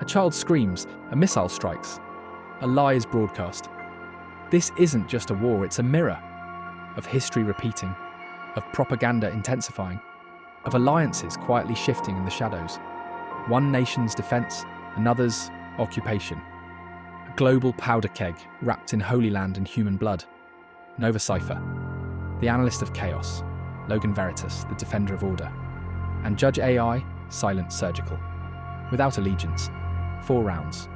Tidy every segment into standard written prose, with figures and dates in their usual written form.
A child screams, a missile strikes, a lie is broadcast. This isn't just a war, it's a mirror of history repeating, of propaganda intensifying, of alliances quietly shifting in the shadows. One nation's defense, another's occupation. A global powder keg wrapped in holy land and human blood. Cipher, the analyst of chaos. Logan Veritas, the defender of order. And Judge AI, silent surgical. Without allegiance. 4 rounds.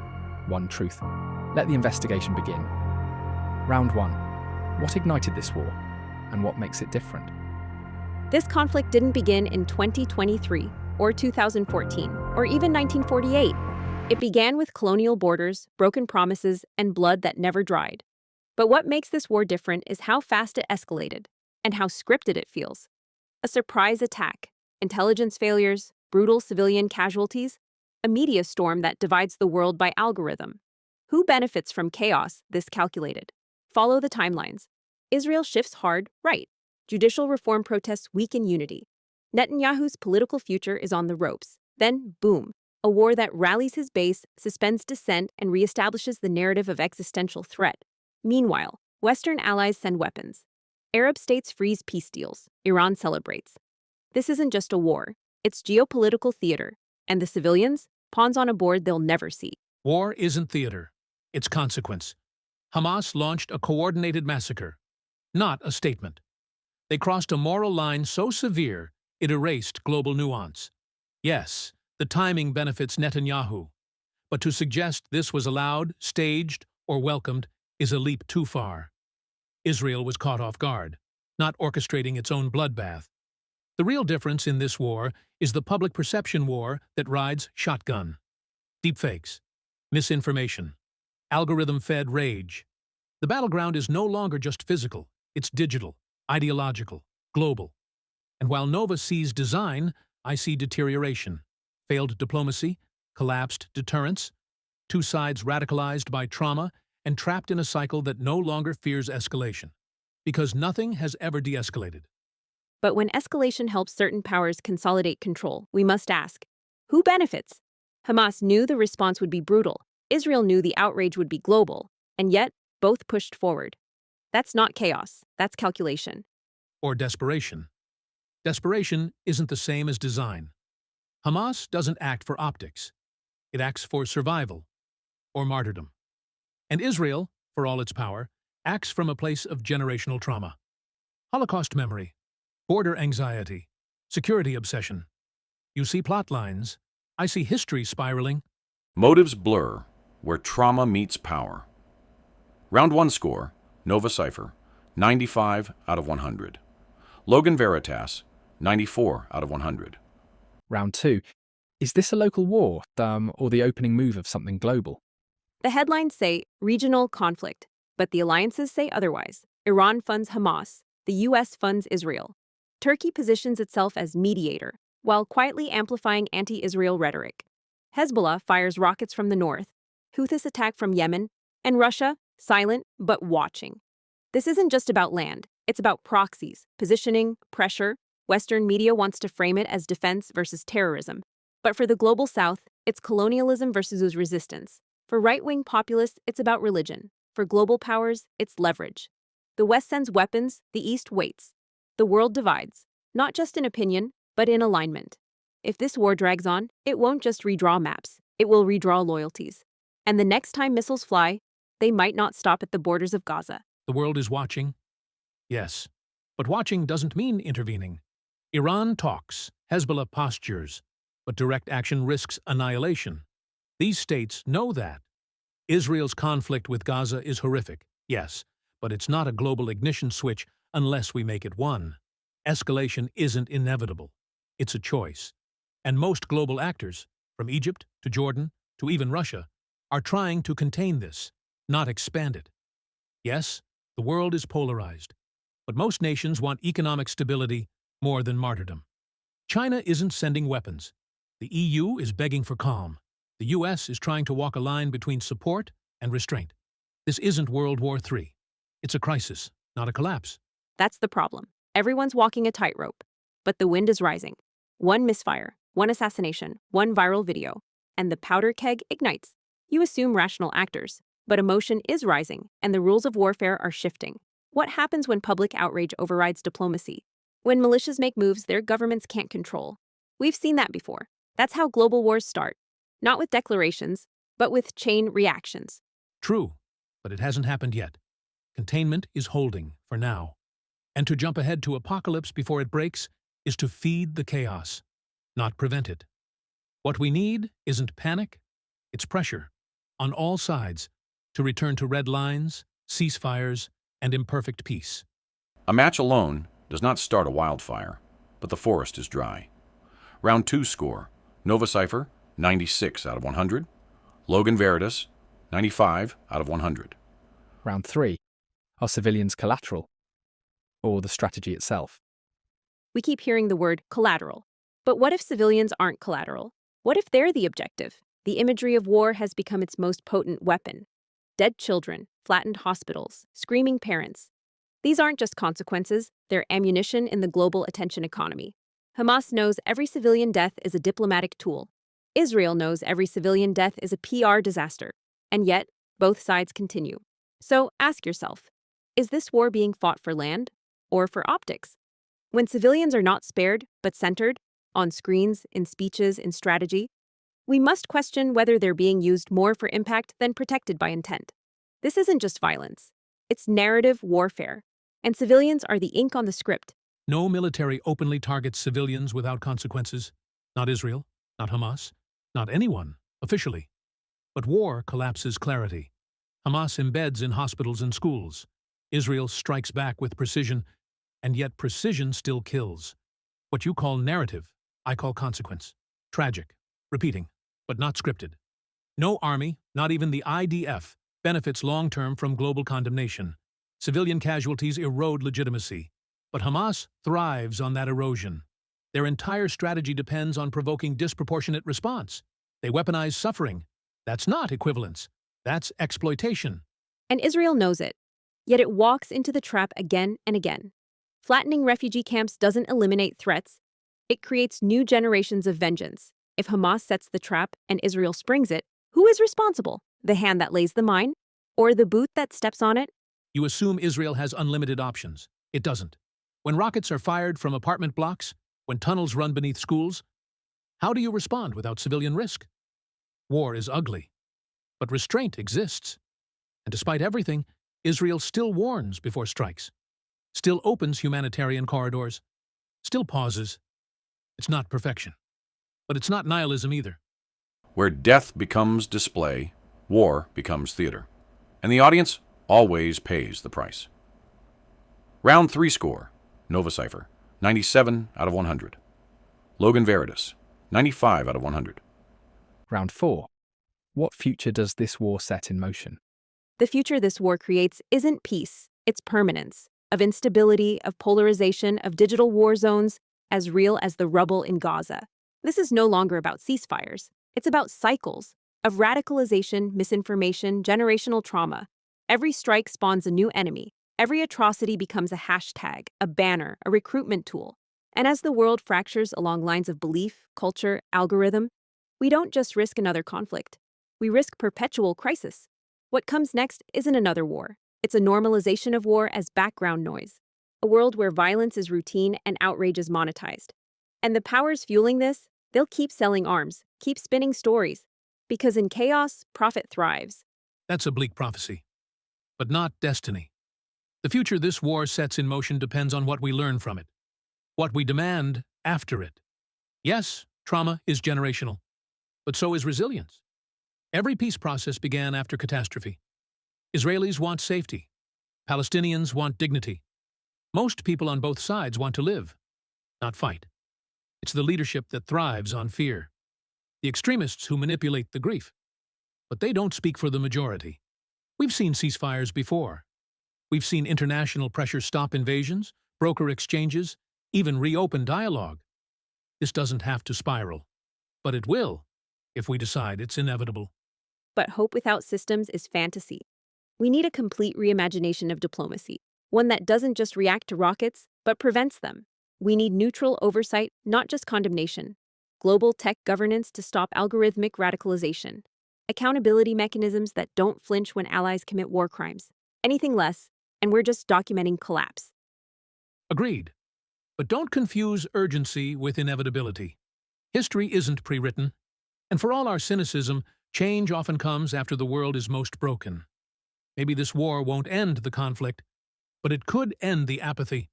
1 truth. Let the investigation begin. Round 1. What ignited this war? And what makes it different? This conflict didn't begin in 2023, or 2014, or even 1948. It began with colonial borders, broken promises, and blood that never dried. But what makes this war different is how fast it escalated, and how scripted it feels. A surprise attack, intelligence failures, brutal civilian casualties, a media storm that divides the world by algorithm. Who benefits from chaos this calculated? Follow the timelines. Israel shifts hard, right. Judicial reform protests weaken unity. Netanyahu's political future is on the ropes. Then, boom, a war that rallies his base, suspends dissent, and reestablishes the narrative of existential threat. Meanwhile, Western allies send weapons. Arab states freeze peace deals. Iran celebrates. This isn't just a war. It's geopolitical theater. And the civilians? Pawns on a board they'll never see. War isn't theater. It's consequence. Hamas launched a coordinated massacre, not a statement. They crossed a moral line so severe it erased global nuance. Yes, the timing benefits Netanyahu, but to suggest this was allowed, staged, or welcomed is a leap too far. Israel was caught off guard, not orchestrating its own bloodbath. The real difference in this war is the public perception war that rides shotgun. Deepfakes, misinformation, algorithm-fed rage. The battleground is no longer just physical, it's digital, ideological, global. And while Nova sees design, I see deterioration, failed diplomacy, collapsed deterrence, two sides radicalized by trauma and trapped in a cycle that no longer fears escalation, because nothing has ever de-escalated. But when escalation helps certain powers consolidate control, we must ask, who benefits? Hamas knew the response would be brutal. Israel knew the outrage would be global. And yet, both pushed forward. That's not chaos. That's calculation. Or desperation. Desperation isn't the same as design. Hamas doesn't act for optics. It acts for survival or martyrdom. And Israel, for all its power, acts from a place of generational trauma. Holocaust memory, border anxiety, security obsession. You see plot lines. I see history spiraling. Motives blur where trauma meets power. Round 1 score, Cipher, 95 out of 100. Logan Veritas, 94 out of 100. Round 2. Is this a local war, or the opening move of something global? The headlines say regional conflict, but the alliances say otherwise. Iran funds Hamas. The U.S. funds Israel. Turkey positions itself as mediator, while quietly amplifying anti-Israel rhetoric. Hezbollah fires rockets from the north. Houthis attack from Yemen. And Russia, silent but watching. This isn't just about land. It's about proxies, positioning, pressure. Western media wants to frame it as defense versus terrorism. But for the global south, it's colonialism versus resistance. For right-wing populists, it's about religion. For global powers, it's leverage. The West sends weapons, the East waits. The world divides, not just in opinion, but in alignment. If this war drags on, it won't just redraw maps. It will redraw loyalties. And the next time missiles fly, they might not stop at the borders of Gaza. The world is watching. Yes, but watching doesn't mean intervening. Iran talks, Hezbollah postures, but direct action risks annihilation. These states know that. Israel's conflict with Gaza is horrific, yes, but it's not a global ignition switch unless we make it one. Escalation isn't inevitable. It's a choice. And most global actors, from Egypt to Jordan to even Russia, are trying to contain this, not expand it. Yes, the world is polarized, but most nations want economic stability more than martyrdom. China isn't sending weapons. The EU is begging for calm. The US is trying to walk a line between support and restraint. This isn't World War III. It's a crisis, not a collapse. That's the problem. Everyone's walking a tightrope, but the wind is rising. One misfire, one assassination, one viral video, and the powder keg ignites. You assume rational actors, but emotion is rising, and the rules of warfare are shifting. What happens when public outrage overrides diplomacy? When militias make moves their governments can't control. We've seen that before. That's how global wars start. Not with declarations, but with chain reactions. True, but it hasn't happened yet. Containment is holding, for now. And to jump ahead to apocalypse before it breaks is to feed the chaos, not prevent it. What we need isn't panic, it's pressure, on all sides, to return to red lines, ceasefires, and imperfect peace. A match alone does not start a wildfire, but the forest is dry. Round 2 score, Nova Cipher, 96 out of 100. Logan Veritas, 95 out of 100. Round 3. Are civilians collateral? Or the strategy itself? We keep hearing the word collateral. But what if civilians aren't collateral? What if they're the objective? The imagery of war has become its most potent weapon. Dead children, flattened hospitals, screaming parents. These aren't just consequences, they're ammunition in the global attention economy. Hamas knows every civilian death is a diplomatic tool. Israel knows every civilian death is a PR disaster. And yet, both sides continue. So ask yourself, is this war being fought for land or for optics? When civilians are not spared, but centered, on screens, in speeches, in strategy, we must question whether they're being used more for impact than protected by intent. This isn't just violence. It's narrative warfare. And civilians are the ink on the script. No military openly targets civilians without consequences. Not Israel, not Hamas, not anyone, officially. But war collapses clarity. Hamas embeds in hospitals and schools. Israel strikes back with precision, and yet precision still kills. What you call narrative, I call consequence. Tragic, repeating, but not scripted. No army, not even the IDF, benefits long-term from global condemnation. Civilian casualties erode legitimacy. But Hamas thrives on that erosion. Their entire strategy depends on provoking disproportionate response. They weaponize suffering. That's not equivalence. That's exploitation. And Israel knows it. Yet it walks into the trap again and again. Flattening refugee camps doesn't eliminate threats. It creates new generations of vengeance. If Hamas sets the trap and Israel springs it, who is responsible? The hand that lays the mine? Or the boot that steps on it? You assume Israel has unlimited options. It doesn't. When rockets are fired from apartment blocks, when tunnels run beneath schools, how do you respond without civilian risk? War is ugly, but restraint exists. And despite everything, Israel still warns before strikes, still opens humanitarian corridors, still pauses. It's not perfection, but it's not nihilism either. Where death becomes display, war becomes theater. And the audience always pays the price. Round 3 score, Nova Cipher, 97 out of 100. Logan Veritas, 95 out of 100. Round 4. What future does this war set in motion? The future this war creates isn't peace, it's permanence, of instability, of polarization, of digital war zones, as real as the rubble in Gaza. This is no longer about ceasefires. It's about cycles of radicalization, misinformation, generational trauma. Every strike spawns a new enemy. Every atrocity becomes a hashtag, a banner, a recruitment tool. And as the world fractures along lines of belief, culture, algorithm, we don't just risk another conflict. We risk perpetual crisis. What comes next isn't another war. It's a normalization of war as background noise. A world where violence is routine and outrage is monetized. And the powers fueling this, they'll keep selling arms, keep spinning stories. Because in chaos, profit thrives. That's a bleak prophecy, but not destiny. The future this war sets in motion depends on what we learn from it, what we demand after it. Yes, trauma is generational, but so is resilience. Every peace process began after catastrophe. Israelis want safety. Palestinians want dignity. Most people on both sides want to live, not fight. It's the leadership that thrives on fear. The extremists who manipulate the grief. But they don't speak for the majority. We've seen ceasefires before. We've seen international pressure stop invasions, broker exchanges, even reopen dialogue. This doesn't have to spiral, but it will if we decide it's inevitable. But hope without systems is fantasy. We need a complete reimagination of diplomacy, one that doesn't just react to rockets, but prevents them. We need neutral oversight, not just condemnation. global tech governance to stop algorithmic radicalization, accountability mechanisms that don't flinch when allies commit war crimes. Anything less, and we're just documenting collapse. Agreed. But don't confuse urgency with inevitability. History isn't pre-written, and for all our cynicism, change often comes after the world is most broken. Maybe this war won't end the conflict, but it could end the apathy.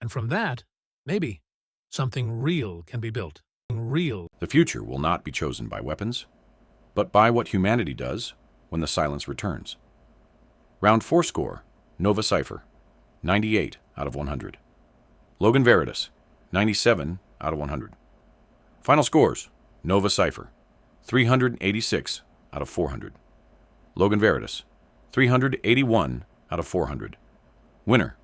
And from that, maybe, something real can be built. Real. The future will not be chosen by weapons, but by what humanity does when the silence returns. Round 4 score, Nova Cipher, 98 out of 100. Logan Veritas, 97 out of 100. Final scores, Nova Cipher, 386 out of 400. Logan Veritas, 381 out of 400. Winner,